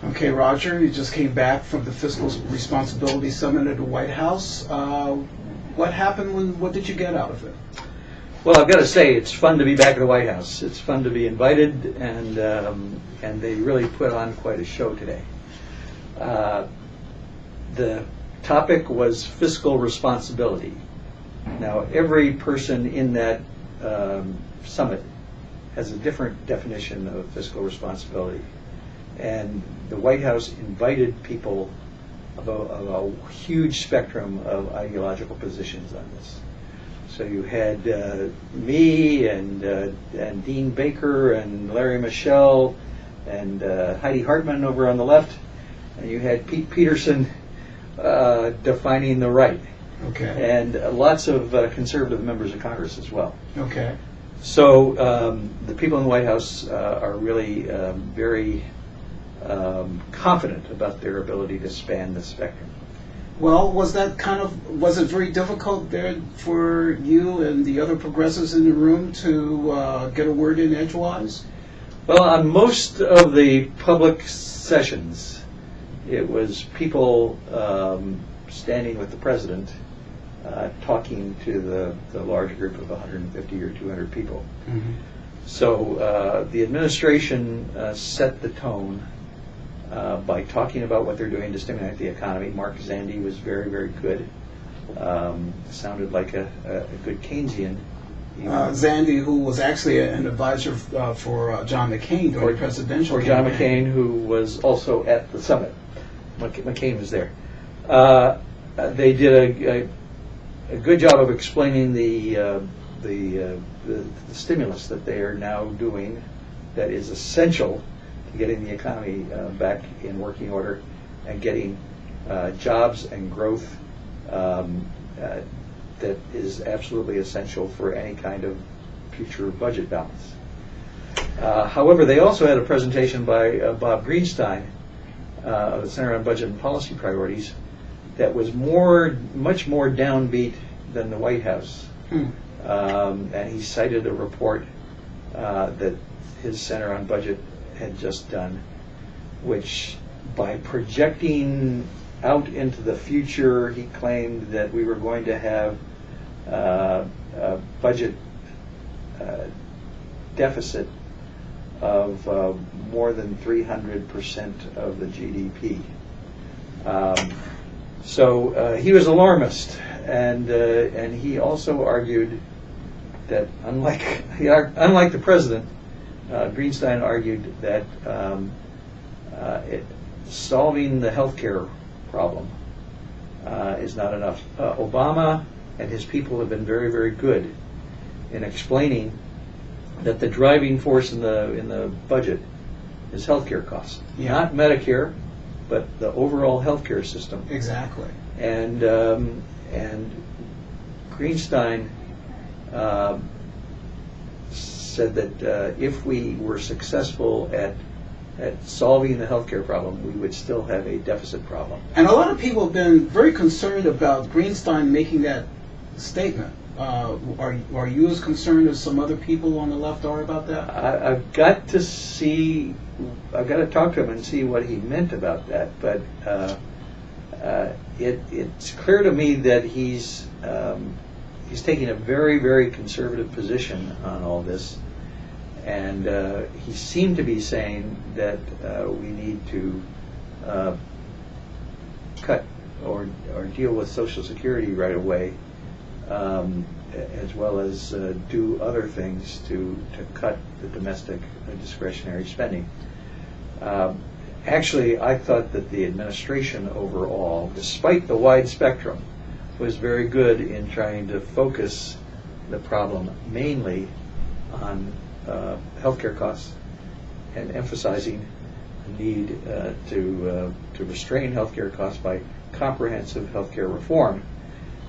Okay, Roger, you just came back from the Fiscal Responsibility Summit at the White House. What happened? What did you get out of it? Well, I've got to say, it's fun to be back at the White House. It's fun to be invited, and they really put on quite a show today. The topic was fiscal responsibility. Now, every person in that summit has a different definition of fiscal responsibility. And the White House invited people of a huge spectrum of ideological positions on this. So you had me and Dean Baker and Larry Michelle and Heidi Hartman over on the left, and you had Pete Peterson defining the right. Okay. And lots of conservative members of Congress as well. Okay. So the people in the White House are really very confident about their ability to span the spectrum. Well, was it very difficult there for you and the other progressives in the room to get a word in edgewise? Well, on most of the public sessions, it was people standing with the president talking to the large group of 150 or 200 people. Mm-hmm. So the administration set the tone by talking about what they're doing to stimulate the economy. Mark Zandi was very, very good. Sounded like a good Keynesian. Zandi, who was actually an advisor for John McCain during the presidential campaign. John McCain, who was also at the summit. McCain was there. They did a good job of explaining the stimulus that they are now doing that is essential to getting the economy back in working order and getting jobs and growth that is absolutely essential for any kind of future budget balance. However, they also had a presentation by Bob Greenstein of the Center on Budget and Policy Priorities that was much more downbeat than the White House. And he cited a report that his Center on Budget had just done, which by projecting out into the future, he claimed that we were going to have a budget deficit of more than 300% of the GDP. So he was alarmist, and he also argued that unlike the president, Greenstein argued that solving the healthcare problem is not enough. Obama and his people have been very, very good in explaining that the driving force in the budget is healthcare costs, not Medicare, but the overall healthcare system. Exactly. And Greenstein said that if we were successful at solving the healthcare problem, we would still have a deficit problem. And a lot of people have been very concerned about Greenstein making that statement. Are you as concerned as some other people on the left are about that? I've got to talk to him and see what he meant about that. But it's clear to me that he's taking a very, very conservative position on all this, and he seemed to be saying that we need to cut or deal with Social Security right away. As well as do other things to cut the domestic discretionary spending. Actually, I thought that the administration overall, despite the wide spectrum, was very good in trying to focus the problem mainly on healthcare costs and emphasizing the need to restrain healthcare costs by comprehensive healthcare reform.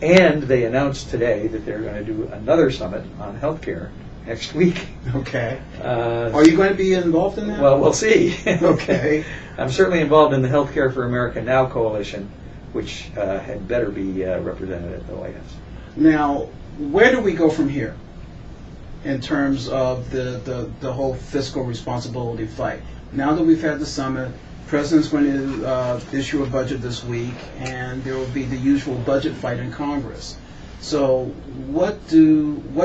And they announced today that they're going to do another summit on healthcare next week. Okay. Are you going to be involved in that? Well, we'll see. Okay. I'm certainly involved in the Healthcare for America Now coalition, which had better be represented at the White House. Now, where do we go from here in terms of the whole fiscal responsibility fight? Now that we've had the summit, President's going to issue a budget this week, and there will be the usual budget fight in Congress. So, what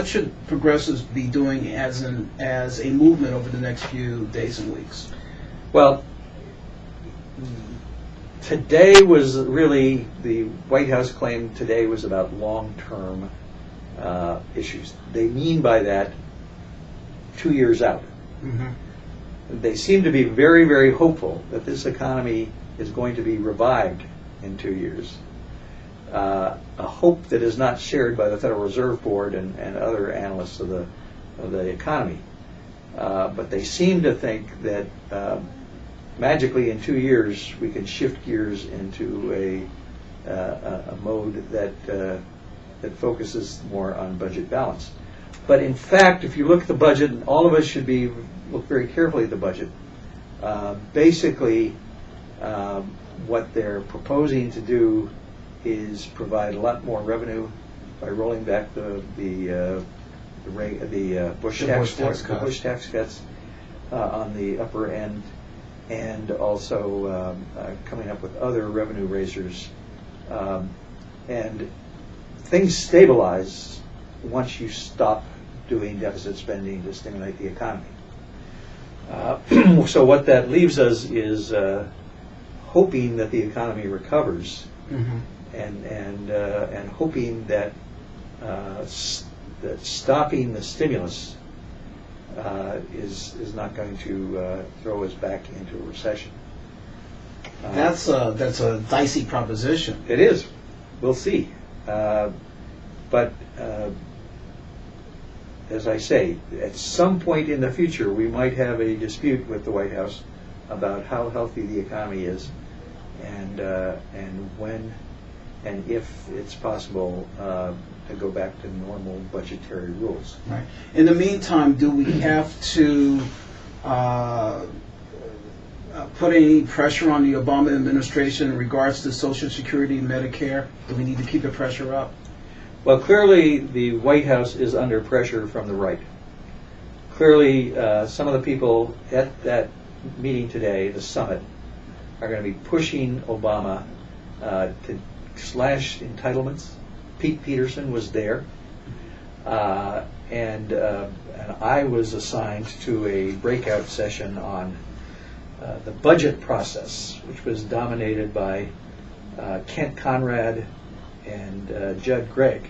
should progressives be doing as a movement over the next few days and weeks? Well, today was really, the White House claimed today was about long-term issues. They mean by that 2 years out. Mm-hmm. They seem to be very, very hopeful that this economy is going to be revived in 2 years. A hope that is not shared by the Federal Reserve Board and other analysts of the economy. But they seem to think that magically in 2 years we can shift gears into a mode that focuses more on budget balance. But in fact, if you look at the budget, and all of us should look very carefully at the budget. Basically, what they're proposing to do is provide a lot more revenue by rolling back the Bush tax cuts on the upper end, and also coming up with other revenue raisers. And things stabilize once you stop doing deficit spending to stimulate the economy. So what that leaves us is hoping that the economy recovers, Mm-hmm. and hoping that that stopping the stimulus is not going to throw us back into a recession. That's a dicey proposition. It is. We'll see. But as I say, at some point in the future, we might have a dispute with the White House about how healthy the economy is, and when and if it's possible to go back to normal budgetary rules. Right. In the meantime, do we have to put any pressure on the Obama administration in regards to Social Security and Medicare? Do we need to keep the pressure up? Well, clearly the White House is under pressure from the right. Clearly, some of the people at that meeting today, the summit, are going to be pushing Obama to slash entitlements. Pete Peterson was there, and I was assigned to a breakout session on the budget process, which was dominated by Kent Conrad and Judd Gregg.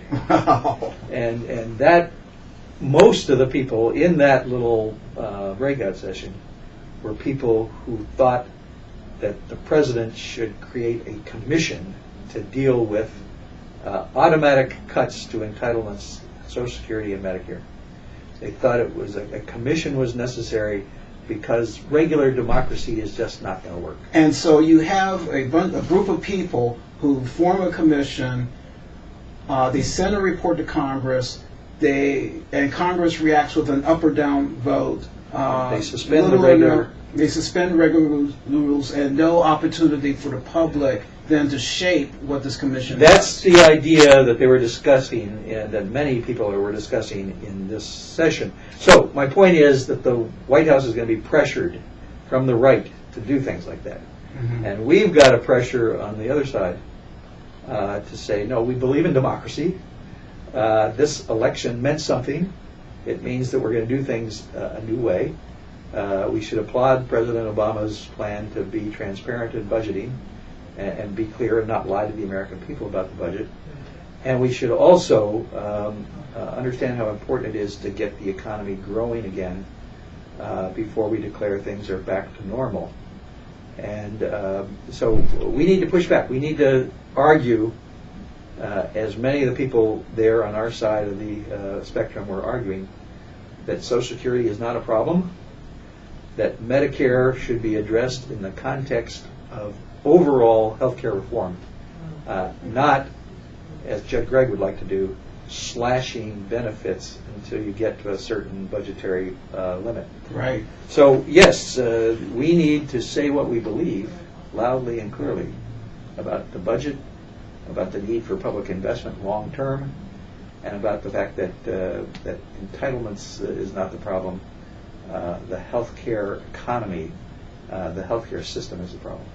And that, most of the people in that little breakout session were people who thought that the president should create a commission to deal with automatic cuts to entitlements, Social Security and Medicare. They thought it was a commission was necessary because regular democracy is just not going to work. And so you have a group of people who form a commission. They send a report to Congress. And Congress reacts with an up or down vote. They suspend the regular. They suspend regular rules, and no opportunity for the public then to shape what this commission That's does. the idea that they were discussing, and that many people were discussing in this session. So my point is that the White House is going to be pressured from the right to do things like that. Mm-hmm. And we've got a pressure on the other side to say, no, we believe in democracy. This election meant something. It means that we're going to do things a new way. We should applaud President Obama's plan to be transparent in budgeting and be clear and not lie to the American people about the budget. And we should also understand how important it is to get the economy growing again before we declare things are back to normal. And so we need to push back. We need to argue, as many of the people there on our side of the spectrum were arguing, that Social Security is not a problem, that Medicare should be addressed in the context of overall health care reform, not, as Judd Gregg would like to do, slashing benefits until you get to a certain budgetary limit. Right. So yes, we need to say what we believe loudly and clearly about the budget, about the need for public investment long term, and about the fact that that entitlements is not the problem. The healthcare economy the healthcare system is a problem.